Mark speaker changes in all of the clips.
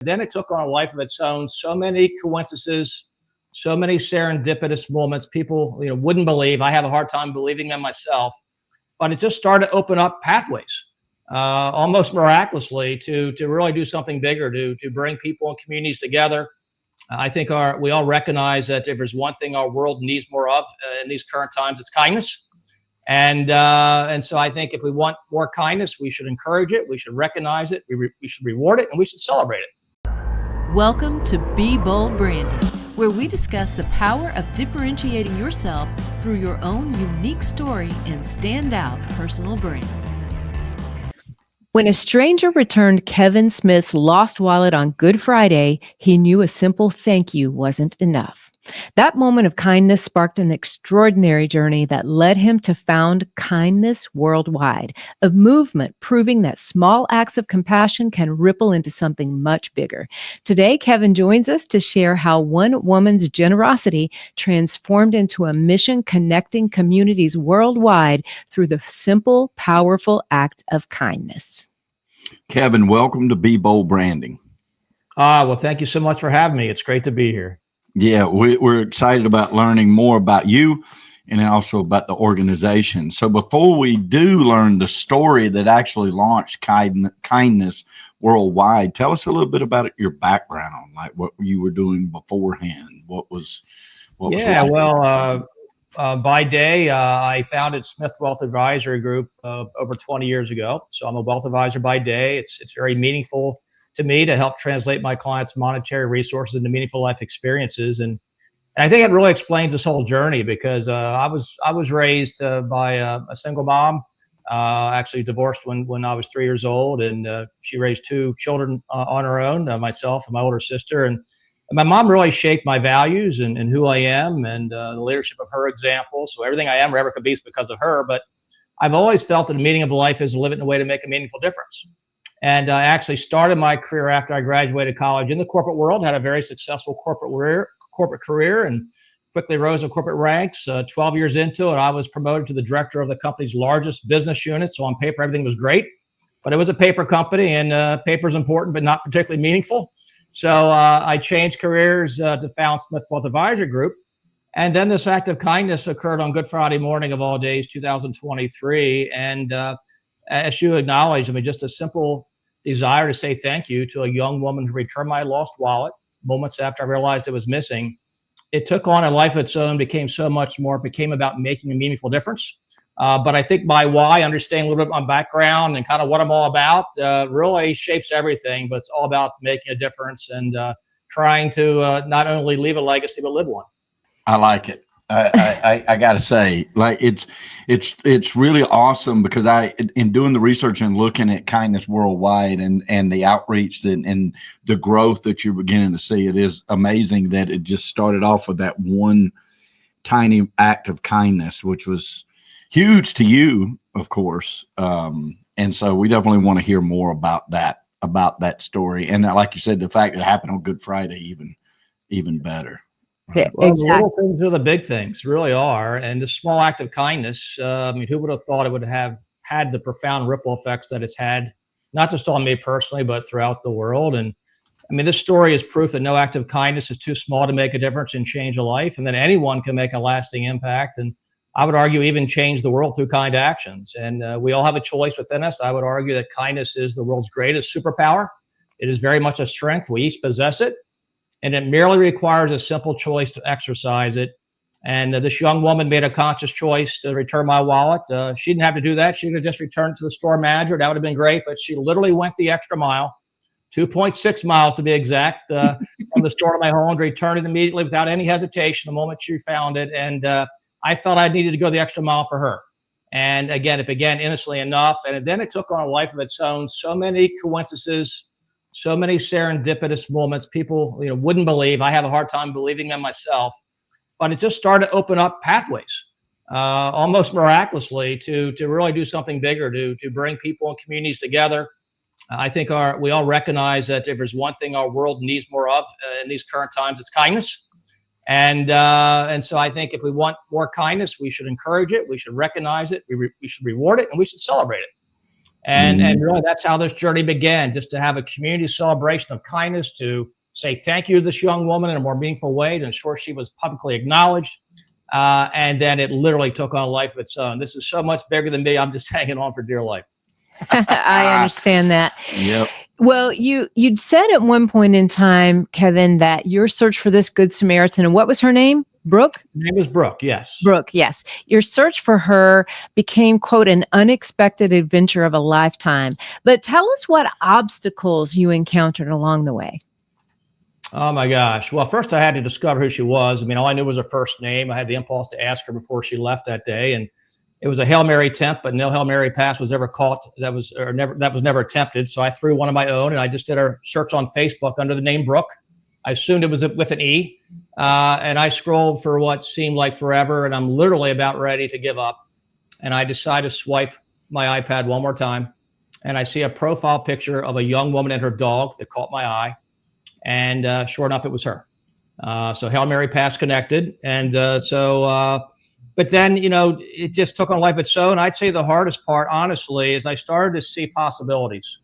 Speaker 1: Then it took on a life of its own. So many coincidences, so many serendipitous moments. People, wouldn't believe. I have a hard time believing them myself, but it just started to open up pathways, almost miraculously, to really do something bigger, to bring people and communities together. I think we all recognize that if there's one thing our world needs more of in these current times, it's kindness. And so I think if we want more kindness, we should encourage it, we should recognize it, we should reward it, and we should celebrate it.
Speaker 2: Welcome to Be Bold Branding, where we discuss the power of differentiating yourself through your own unique story and standout personal brand. When a stranger returned Kevin Smith's lost wallet on Good Friday, he knew a simple thank you wasn't enough. That moment of kindness sparked an extraordinary journey that led him to found Kindness Worldwide, a movement proving that small acts of compassion can ripple into something much bigger. Today, Kevin joins us to share how one woman's generosity transformed into a mission connecting communities worldwide through the simple, powerful act of kindness.
Speaker 3: Kevin, welcome to Be Bold Branding.
Speaker 1: Well, thank you so much for having me. It's great to be here.
Speaker 3: Yeah, we're excited about learning more about you and also about the organization. So before we do learn the story that actually launched Kindness Worldwide, tell us a little bit about your background, like what you were doing beforehand. What was
Speaker 1: by day, I founded Smith Wealth Advisory Group over 20 years ago. So I'm a wealth advisor by day. It's very meaningful to me to help translate my clients' monetary resources into meaningful life experiences. And I think it really explains this whole journey because I was raised by a single mom, actually divorced when I was 3 years old. And she raised two children on her own, myself and my older sister. And my mom really shaped my values and who I am and the leadership of her example. So everything I am or ever could be is because of her. But I've always felt that the meaning of life is to live it in a way to make a meaningful difference. And I actually started my career after I graduated college in the corporate world, had a very successful corporate career and quickly rose in corporate ranks. 12 years into it, I was promoted to the director of the company's largest business unit. So on paper, everything was great, but it was a paper company and paper is important, but not particularly meaningful. So I changed careers to found Smith Wealth Advisory Group. And then this act of kindness occurred on Good Friday morning of all days, 2023. And as you acknowledged, just a simple desire to say thank you to a young woman who returned my lost wallet moments after I realized it was missing. It took on a life of its own, became so much more. It became about making a meaningful difference. But I think my why, understanding a little bit of my background and kind of what I'm all about, really shapes everything. But it's all about making a difference and trying to not only leave a legacy, but live one.
Speaker 3: I like it. I got to say, like it's really awesome because in doing the research and looking at Kindness Worldwide and the outreach and the growth that you're beginning to see, it is amazing that it just started off with that one tiny act of kindness, which was huge to you, of course. And so we definitely want to hear more about that story. And like you said, the fact that it happened on Good Friday, even better.
Speaker 1: Yeah, well, exactly. The little things are the big things, really are. And the small act of kindness, who would have thought it would have had the profound ripple effects that it's had, not just on me personally, but throughout the world. And this story is proof that no act of kindness is too small to make a difference and change a life, and that anyone can make a lasting impact. And I would argue even change the world through kind actions. And we all have a choice within us. I would argue that kindness is the world's greatest superpower. It is very much a strength. We each possess it. And it merely requires a simple choice to exercise it. And this young woman made a conscious choice to return my wallet. She didn't have to do that. She could have just returned it to the store manager. That would have been great. But she literally went the extra mile, 2.6 miles to be exact, from the store to my home, to return it immediately without any hesitation the moment she found it. And I felt I needed to go the extra mile for her. And again, it began innocently enough. And then it took on a life of its own. So many coincidences, so many serendipitous moments. People, wouldn't believe. I have a hard time believing them myself. But it just started to open up pathways, almost miraculously, to really do something bigger, to bring people and communities together. I think we all recognize that if there's one thing our world needs more of in these current times, it's kindness. And so I think if we want more kindness, we should encourage it, we should recognize it, we should reward it, and we should celebrate it. And really, that's how this journey began, just to have a community celebration of kindness, to say thank you to this young woman in a more meaningful way, to ensure she was publicly acknowledged. And then it literally took on a life of its own. This is so much bigger than me. I'm just hanging on for dear life.
Speaker 4: I understand that.
Speaker 3: Yep.
Speaker 4: Well, you'd said at one point in time, Kevin, that your search for this Good Samaritan, and what was her name? Brooke?
Speaker 1: Her name was Brooke, yes.
Speaker 4: Brooke, yes. Your search for her became, quote, an unexpected adventure of a lifetime. But tell us what obstacles you encountered along the way.
Speaker 1: Oh my gosh. Well, first I had to discover who she was. I mean, all I knew was her first name. I had the impulse to ask her before she left that day. And it was a Hail Mary attempt, but no Hail Mary pass was ever caught. That was never attempted. So I threw one of my own, and I just did a search on Facebook under the name Brooke. I assumed it was with an E. And I scrolled for what seemed like forever, and I'm literally about ready to give up. And I decide to swipe my iPad one more time, and I see a profile picture of a young woman and her dog that caught my eye. And sure enough, it was her. So Hail Mary pass connected. And but then, it just took on life of its own. I'd say the hardest part, honestly, is I started to see possibilities.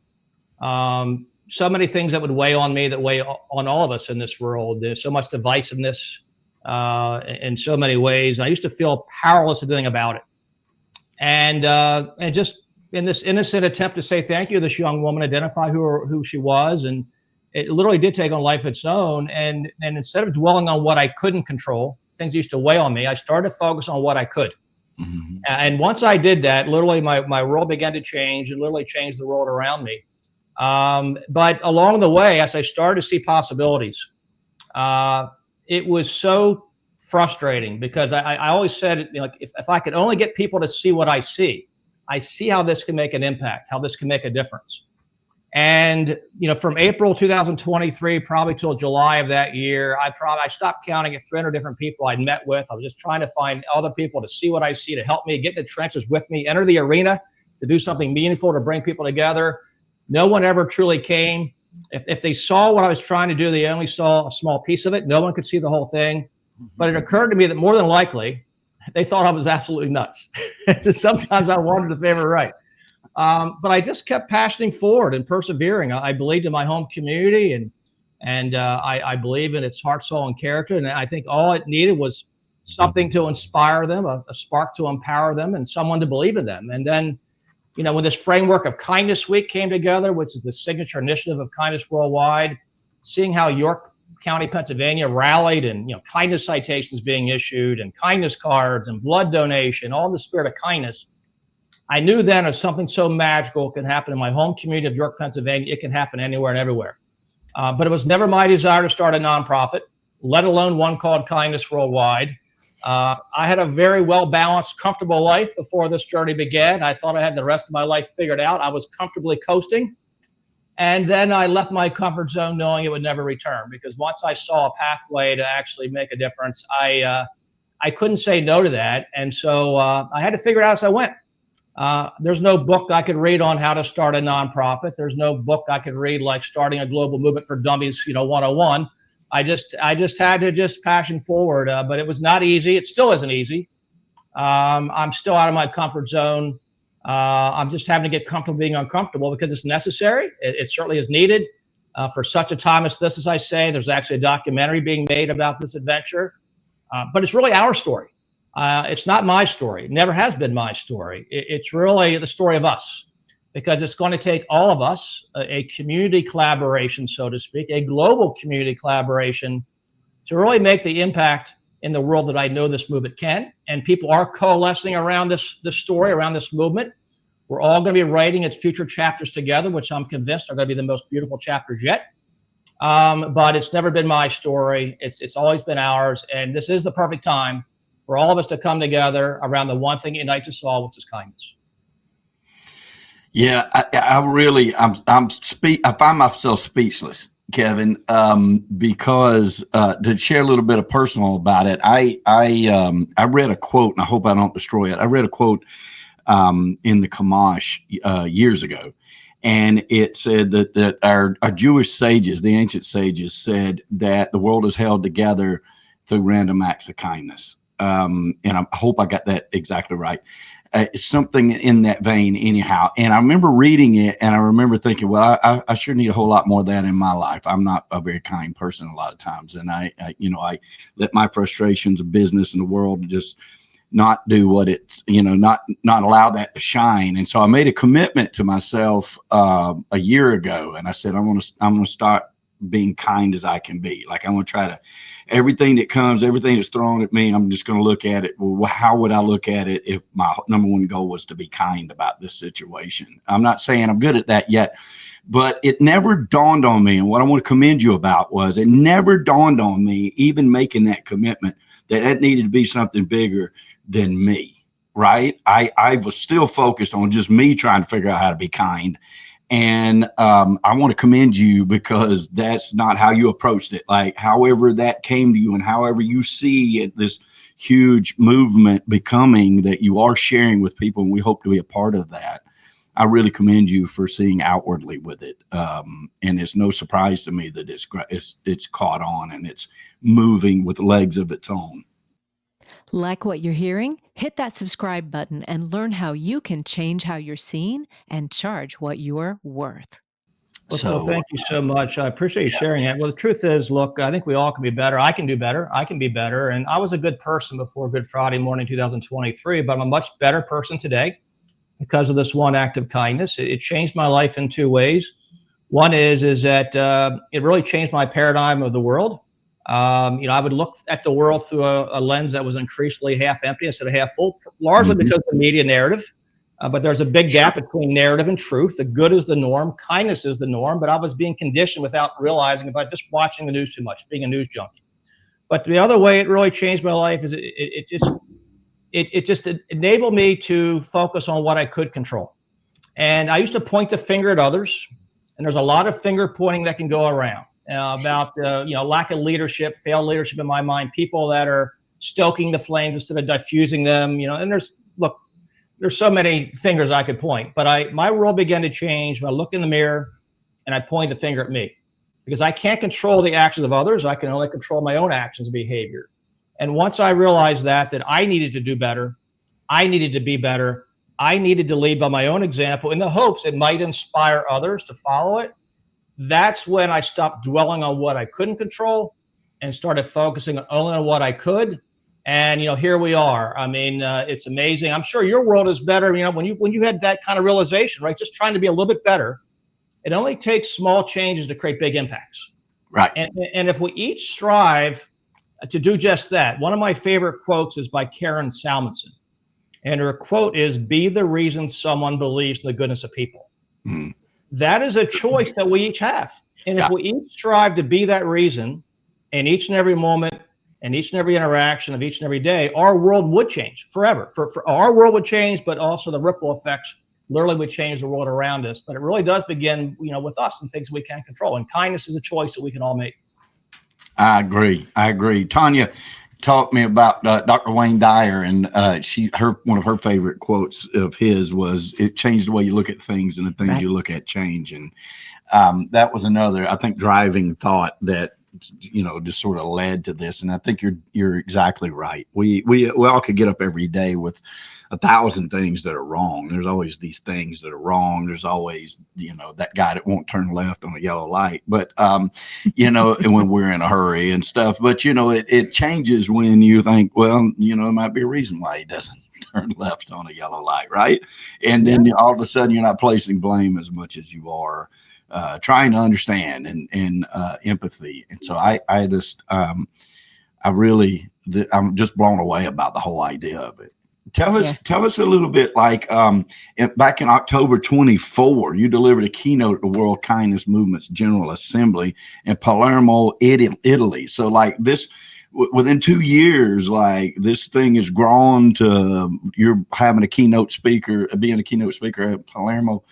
Speaker 1: So many things that would weigh on me, that weigh on all of us in this world. There's so much divisiveness in so many ways. I used to feel powerless at doing about it. And just in this innocent attempt to say thank you to this young woman, identify who she was, and it literally did take on life of its own. And instead of dwelling on what I couldn't control, things used to weigh on me, I started to focus on what I could. Mm-hmm. And once I did that, literally my world began to change, and literally changed the world around me. But along the way, as I started to see possibilities, it was so frustrating, because I always said, if I could only get people to see what I see how this can make an impact, how this can make a difference. And, from April 2023, probably till July of that year, I stopped counting at 300 different people I'd met with. I was just trying to find other people to see what I see, to help me get in the trenches with me, enter the arena, to do something meaningful, to bring people together. No one ever truly came. If they saw what I was trying to do, they only saw a small piece of it. No one could see the whole thing. But it occurred to me that more than likely, they thought I was absolutely nuts. Sometimes I wanted if they were right. But I just kept passioning forward and persevering. I believed in my home community, and I believe in its heart, soul, and character. And I think all it needed was something to inspire them, a spark to empower them, and someone to believe in them. And then, when this framework of Kindness Week came together, which is the signature initiative of Kindness Worldwide, seeing how York County, Pennsylvania rallied, and kindness citations being issued, and kindness cards, and blood donation, all in the spirit of kindness, I knew then, if something so magical can happen in my home community of York, Pennsylvania, it can happen anywhere and everywhere. But it was never my desire to start a nonprofit, let alone one called Kindness Worldwide. I had a very well-balanced, comfortable life before this journey began. I thought I had the rest of my life figured out. I was comfortably coasting. And then I left my comfort zone knowing it would never return, because once I saw a pathway to actually make a difference, I couldn't say no to that. And so I had to figure it out as I went. There's no book I could read on how to start a nonprofit. There's no book I could read like Starting a Global Movement for Dummies, 101. I just had to passion forward, but it was not easy. It still isn't easy. I'm still out of my comfort zone. I'm just having to get comfortable being uncomfortable, because it's necessary. It certainly is needed for such a time as this. As I say, there's actually a documentary being made about this adventure, but it's really our story. It's not my story. It never has been my story. It's really the story of us, because it's going to take all of us, a community collaboration, so to speak, a global community collaboration, to really make the impact in the world that I know this movement can. And people are coalescing around this story, around this movement. We're all going to be writing its future chapters together, which I'm convinced are going to be the most beautiful chapters yet. But it's never been my story. It's always been ours. And this is the perfect time for all of us to come together around the one thing that unites us all, which is kindness.
Speaker 3: Yeah, I find myself speechless, Kevin, because to share a little bit of personal about it, I read a quote, and I hope I don't destroy it. I read a quote in the Kamash years ago, and it said that our Jewish sages, the ancient sages, said that the world is held together through random acts of kindness. And I hope I got that exactly right. It's something in that vein anyhow. And I remember reading it, and I remember thinking, well, I sure need a whole lot more of that in my life. I'm not a very kind person a lot of times. And I let my frustrations of business and the world just not do what it's, not allow that to shine. And so I made a commitment to myself a year ago, and I said, I'm going to start being kind as I can be. Like, I'm going to try to, everything that comes, everything that's thrown at me, I'm just going to look at it. Well, how would I look at it if my number one goal was to be kind about this situation? I'm not saying I'm good at that yet, but it never dawned on me. And what I want to commend you about was it never dawned on me, even making that commitment, that needed to be something bigger than me. Right. I was still focused on just me trying to figure out how to be kind. And I want to commend you, because that's not how you approached it. Like, however that came to you and however you see it, this huge movement becoming that you are sharing with people, and we hope to be a part of that. I really commend you for seeing outwardly with it. And it's no surprise to me that it's caught on and it's moving with legs of its own.
Speaker 2: Like what you're hearing? Hit that subscribe button and learn how you can change how you're seen and charge what you're worth.
Speaker 1: Well, thank you so much. I appreciate you sharing that. Well, the truth is, look, I think we all can be better. I can do better. I can be better. And I was a good person before Good Friday morning, 2023, but I'm a much better person today because of this one act of kindness. It changed my life in two ways. One is that it really changed my paradigm of the world. I would look at the world through a lens that was increasingly half empty instead of half full, largely because of the media narrative. But there's a big gap between narrative and truth. The good is the norm. Kindness is the norm. But I was being conditioned without realizing, by just watching the news too much, being a news junkie. But the other way it really changed my life is it just enabled me to focus on what I could control. And I used to point the finger at others, and there's a lot of finger pointing that can go around. About lack of leadership, failed leadership in my mind, people that are stoking the flames instead of diffusing them, and there's so many fingers I could point, but my world began to change when I look in the mirror and I point the finger at me, because I can't control the actions of others. I can only control my own actions and behavior. And once I realized that I needed to do better, I needed to be better, I needed to lead by my own example in the hopes it might inspire others to follow it. That's when I stopped dwelling on what I couldn't control and started focusing only on what I could. And, here we are. I mean, it's amazing. I'm sure your world is better. When you had that kind of realization, right? Just trying to be a little bit better. It only takes small changes to create big impacts.
Speaker 3: Right.
Speaker 1: And if we each strive to do just that, one of my favorite quotes is by Karen Salmonson. And her quote is, "Be the reason someone believes in the goodness of people." Mm. That is a choice that we each have. And if we each strive to be that reason in each and every moment and each and every interaction of each and every day, our world would change forever. For our world would change, but also the ripple effects literally would change the world around us. But it really does begin, with us and things we can control. And kindness is a choice that we can all make.
Speaker 3: I agree. Tanya, talk to me about Dr. Wayne Dyer, and one of her favorite quotes of his was, "It changed the way you look at things, and the things you look at change." And that was another, I think, driving thought that just sort of led to this. And I think you're exactly right. We all could get up every day with 1,000 things that are wrong. There's always these things that are wrong. There's always, that guy that won't turn left on a yellow light, but, and when we're in a hurry and stuff, but, it changes when you think, well, it might be a reason why he doesn't turn left on a yellow light. Right. And then all of a sudden you're not placing blame as much as you are trying to understand and empathy. And so I'm just blown away about the whole idea of it. Tell us a little bit, like back in October 24, you delivered a keynote at the World Kindness Movement's General Assembly in Palermo, Italy. So like this, within 2 years, like this thing has grown to you're having being a keynote speaker at Palermo,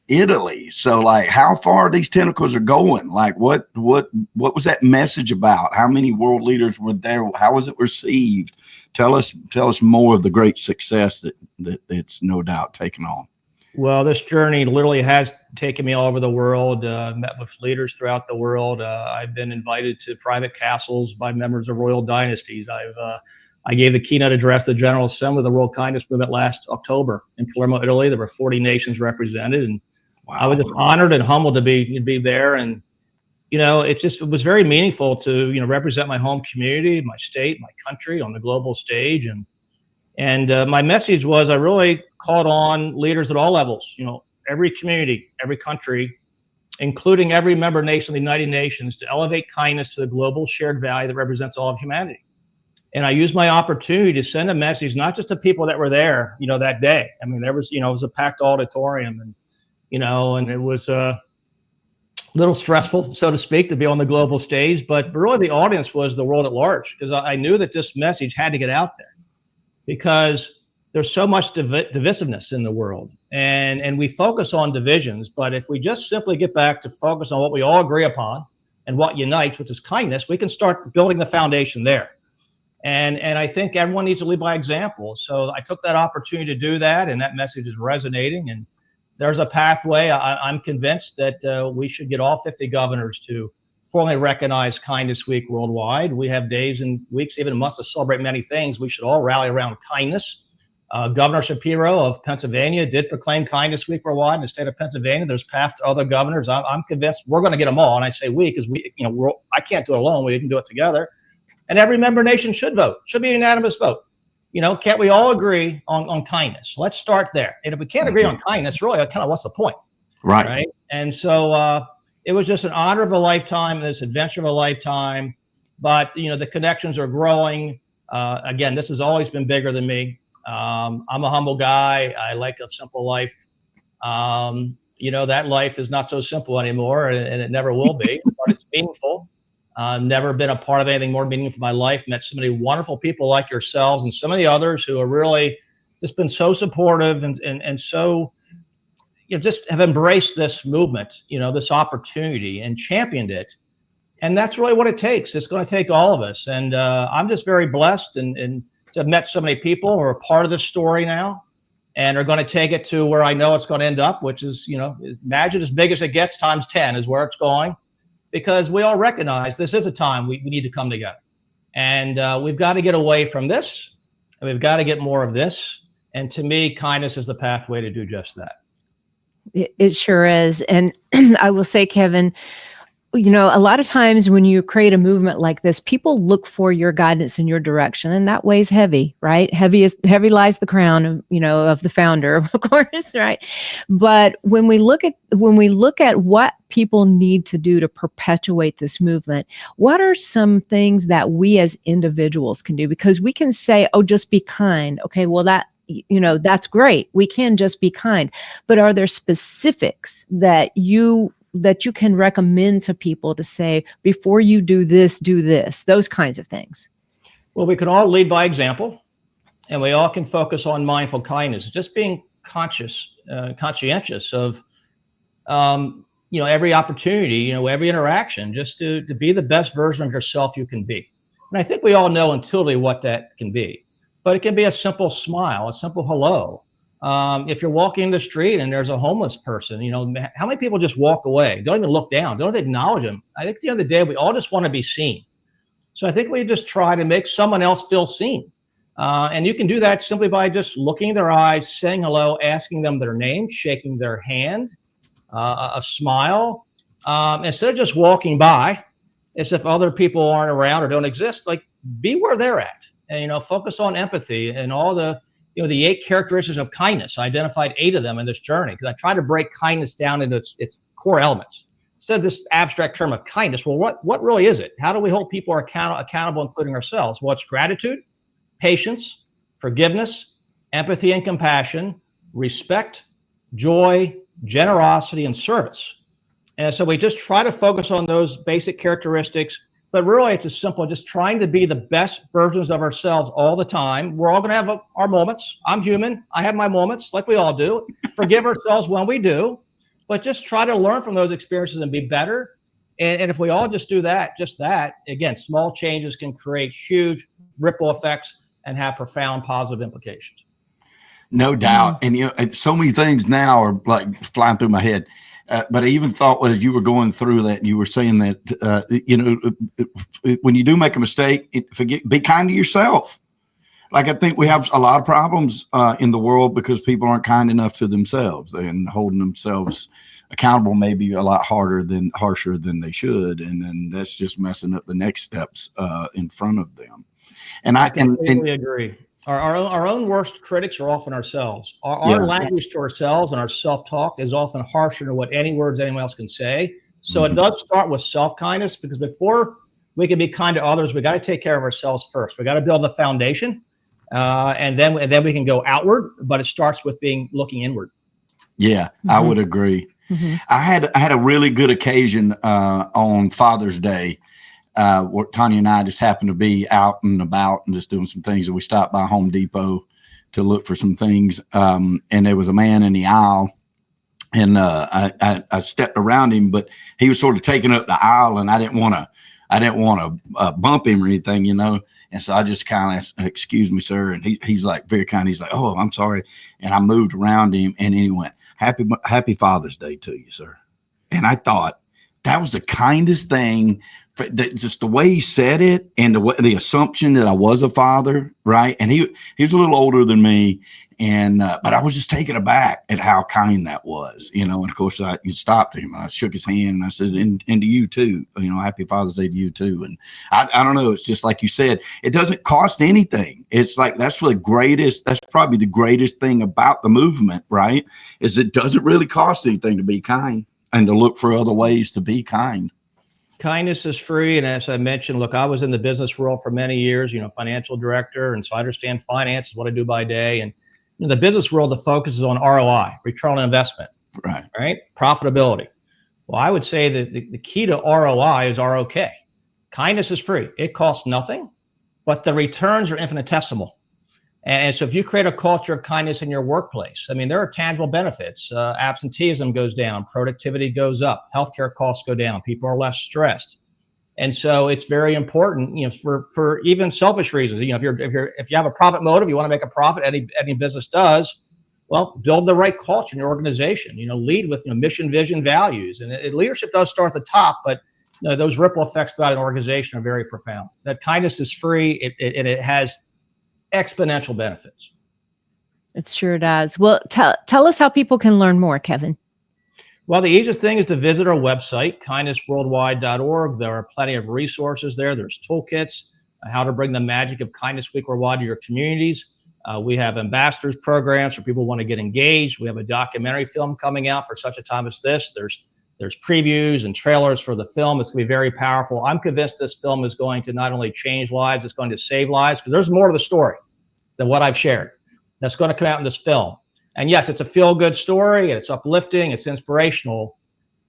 Speaker 3: Italy. So like how far these tentacles are going? Like what was that message about? How many world leaders were there? How was it received? Tell us more of the great success that it's no doubt taken on.
Speaker 1: Well, this journey literally has taken me all over the world, met with leaders throughout the world. I've been invited to private castles by members of royal dynasties. I gave the keynote address to the General Assembly of the World Kindness Movement last October in Palermo, Italy. There were 40 nations represented, and
Speaker 3: Wow.
Speaker 1: I was just honored and humbled to be there. And it was very meaningful to represent my home community, my state, my country on the global stage. And my message was, I really called on leaders at all levels, every community, every country, including every member nation of the United Nations, to elevate kindness to the global shared value that represents all of humanity. And I used my opportunity to send a message, not just to people that were there, that day. I mean, there was, it was a packed auditorium, and it was a little stressful, so to speak, to be on the global stage. But really, the audience was the world at large, because I knew that this message had to get out there, because there's so much divisiveness in the world, and we focus on divisions. But if we just simply get back to focus on what we all agree upon and what unites, which is kindness, we can start building the foundation there. And I think everyone needs to lead by example. So I took that opportunity to do that, and that message is resonating. And there's a pathway. I'm convinced that we should get all 50 governors to formally recognize Kindness Week worldwide. We have days and weeks, even months, to celebrate many things. We should all rally around kindness. Governor Shapiro of Pennsylvania did proclaim Kindness Week worldwide in the state of Pennsylvania. There's paths to other governors. I'm convinced we're going to get them all. And I say we, because I can't do it alone. We can do it together. And every member nation should vote. Should be a unanimous vote. Can't we all agree on kindness? Let's start there. And if we can't agree on kindness, really, kind of what's the point? Right. And so it was just an honor of a lifetime, this adventure of a lifetime. But the connections are growing. Again, this has always been bigger than me. I'm a humble guy. I like a simple life. That life is not so simple anymore, and it never will be. But it's meaningful. Never been a part of anything more meaningful in my life. Met so many wonderful people like yourselves and so many others who are really just been so supportive and so just have embraced this movement, this opportunity, and championed it. And that's really what it takes. It's going to take all of us. And I'm just very blessed and to have met so many people who are part of this story now and are going to take it to where I know it's going to end up, which is, imagine as big as it gets times 10 is where it's going. Because we all recognize this is a time we need to come together. And we've got to get away from this, and we've got to get more of this. And to me, kindness is the pathway to do just that.
Speaker 4: It sure is. And I will say, Kevin, a lot of times when you create a movement like this, people look for your guidance and your direction, and that weighs heavy, right? Heavy lies the crown, of the founder, of course, right? But when we look at what people need to do to perpetuate this movement, what are some things that we as individuals can do? Because we can say, oh, just be kind. Okay, well, that's great. We can just be kind. But are there specifics that you can recommend to people to say, before you do this, those kinds of things?
Speaker 1: Well, we can all lead by example, and we all can focus on mindful kindness, just being conscientious of, every opportunity, every interaction, just to be the best version of yourself you can be. And I think we all know intuitively what that can be, but it can be a simple smile, a simple hello. If you're walking the street and there's a homeless person, how many people just walk away, don't even look down, don't even acknowledge them? I think at the end of the day, we all just want to be seen. So I think we just try to make someone else feel seen. And you can do that simply by just looking in their eyes, saying hello, asking them their name, shaking their hand, a smile. Instead of just walking by as if other people aren't around or don't exist, like be where they're at, and, focus on empathy and all the 8 characteristics of kindness. I identified 8 of them in this journey because I try to break kindness down into its core elements. Instead of this abstract term of kindness, well, what really is it? How do we hold people accountable, including ourselves? Well, it's gratitude, patience, forgiveness, empathy and compassion, respect, joy, generosity, and service. And so we just try to focus on those basic characteristics. But really, it's as simple, just trying to be the best versions of ourselves all the time. We're all going to have our moments. I'm human. I have my moments, like we all do. Forgive ourselves when we do, but just try to learn from those experiences and be better. And if we all just do that, again, small changes can create huge ripple effects and have profound positive implications.
Speaker 3: No doubt. And, so many things now are like flying through my head. But I even thought as you were going through that, and you were saying that, when you do make a mistake, be kind to yourself. Like, I think we have a lot of problems in the world because people aren't kind enough to themselves and holding themselves accountable maybe a lot harsher than they should. And then that's just messing up the next steps in front of them. And I
Speaker 1: completely agree. Our own worst critics are often ourselves. Our language to ourselves and our self-talk is often harsher than what any words anyone else can say. So it does start with self-kindness, because before we can be kind to others, we got to take care of ourselves first. We got to build the foundation, and then we can go outward. But it starts with looking inward. Yeah,
Speaker 3: I would agree. I had a really good occasion on Father's Day. Where Tanya and I just happened to be out and about and just doing some things. And we stopped by Home Depot to look for some things. And there was a man in the aisle, and I stepped around him, but he was sort of taking up the aisle, and I didn't want to bump him or anything, And so I just kind of asked, "Excuse me, sir." And he's like very kind. He's like, "Oh, I'm sorry." And I moved around him, and then he went, Happy Father's Day to you, sir. And I thought that was the kindest thing. Just the way he said it, and the assumption that I was a father, right? And he was a little older than me, and but I was just taken aback at how kind that was, And of course, I stopped him. I shook his hand, and I said, "And to you too, Happy Father's Day to you too." And I don't know. It's just like you said, it doesn't cost anything. It's like that's probably the greatest thing about the movement, right? Is it doesn't really cost anything to be kind and to look for other ways to be kind.
Speaker 1: Kindness is free. And as I mentioned, look, I was in the business world for many years, financial director. And so I understand finance is what I do by day. And in the business world, the focus is on ROI, return on investment, right? Profitability. Well, I would say that the key to ROI is ROK. Kindness is free. It costs nothing, but the returns are infinitesimal. And so if you create a culture of kindness in your workplace, there are tangible benefits. Absenteeism goes down, productivity goes up, healthcare costs go down, people are less stressed. And so it's very important, for even selfish reasons. If you have a profit motive, you want to make a profit, any business does. Well, build the right culture in your organization. Lead with mission, vision, values. And leadership does start at the top, but those ripple effects throughout an organization are very profound. That kindness is free. It has exponential benefits.
Speaker 4: It sure does. Well, tell us how people can learn more, Kevin.
Speaker 1: Well, the easiest thing is to visit our website, kindnessworldwide.org. There are plenty of resources there. There's toolkits, how to bring the magic of Kindness Week worldwide to your communities. We have ambassadors programs for people who want to get engaged. We have a documentary film coming out for such a time as this. There's previews and trailers for the film. It's going to be very powerful. I'm convinced this film is going to not only change lives, it's going to save lives, because there's more to the story than what I've shared that's going to come out in this film. And yes, it's a feel-good story, and it's uplifting, it's inspirational.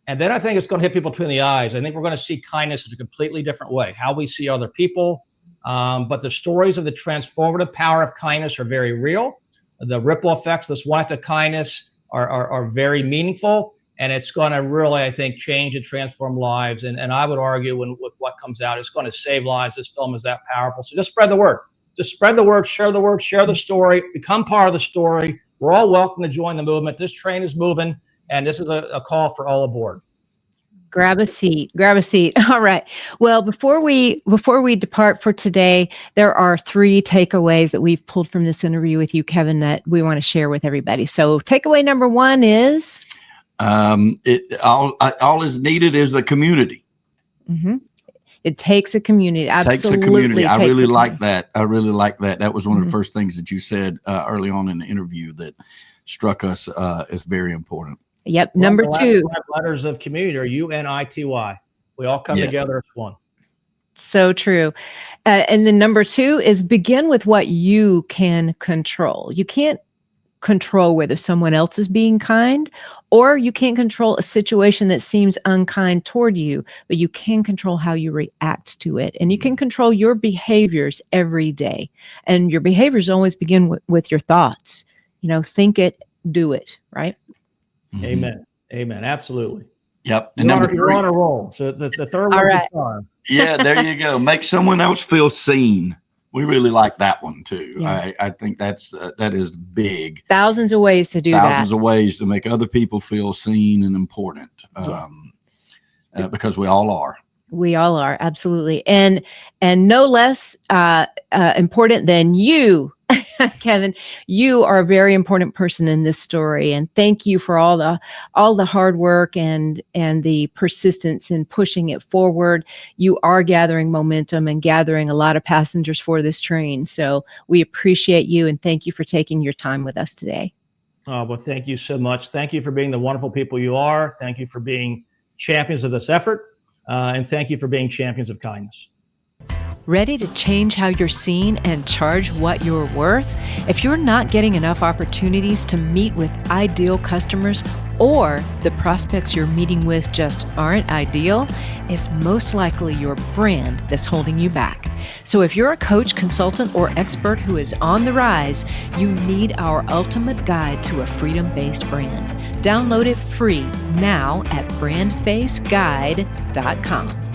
Speaker 1: And then I think it's going to hit people between the eyes. I think we're going to see kindness in a completely different way, how we see other people. But the stories of the transformative power of kindness are very real. The ripple effects, this one act of kindness are very meaningful. And it's going to really, I think, change and transform lives. And I would argue with what comes out, it's going to save lives. This film is that powerful. So just spread the word. Just spread the word, share the story, become part of the story. We're all welcome to join the movement. This train is moving, and this is a call for all aboard.
Speaker 4: Grab a seat. All right. Well, before we depart for today, there are 3 takeaways that we've pulled from this interview with you, Kevin, that we want to share with everybody. So takeaway number 1 is?
Speaker 3: All is needed is a community.
Speaker 4: Mm-hmm. It takes a community. Absolutely.
Speaker 3: Takes a community. I really like that. That was one of the first things that you said early on in the interview that struck us as very important.
Speaker 4: Yep. Number 2.
Speaker 1: Letters of community are UNITY. We all come together as one.
Speaker 4: So true. And then number 2 is begin with what you can control. You can't control whether someone else is being kind, or you can't control a situation that seems unkind toward you, but you can control how you react to it. And you can control your behaviors every day. And your behaviors always begin with your thoughts. Think it, do it, right?
Speaker 1: Mm-hmm. Amen. Absolutely.
Speaker 3: Yep.
Speaker 1: And you're on a roll. So the third one is fun.
Speaker 3: Yeah, there you go. Make someone else feel seen. We really like that one too. Yeah. I think that is big.
Speaker 4: Thousands of ways to do that.
Speaker 3: Thousands of ways to make other people feel seen and important, because we all are.
Speaker 4: We all are, absolutely. And no less important than you, Kevin. You are a very important person in this story. And thank you for all the hard work and the persistence in pushing it forward. You are gathering momentum and gathering a lot of passengers for this train. So we appreciate you and thank you for taking your time with us today.
Speaker 1: Well, thank you so much. Thank you for being the wonderful people you are. Thank you for being champions of this effort. And thank you for being champions of kindness.
Speaker 2: Ready to change how you're seen and charge what you're worth? If you're not getting enough opportunities to meet with ideal customers, or the prospects you're meeting with just aren't ideal, it's most likely your brand that's holding you back. So if you're a coach, consultant, or expert who is on the rise, you need our ultimate guide to a freedom-based brand. Download it free now at brandfaceguide.com.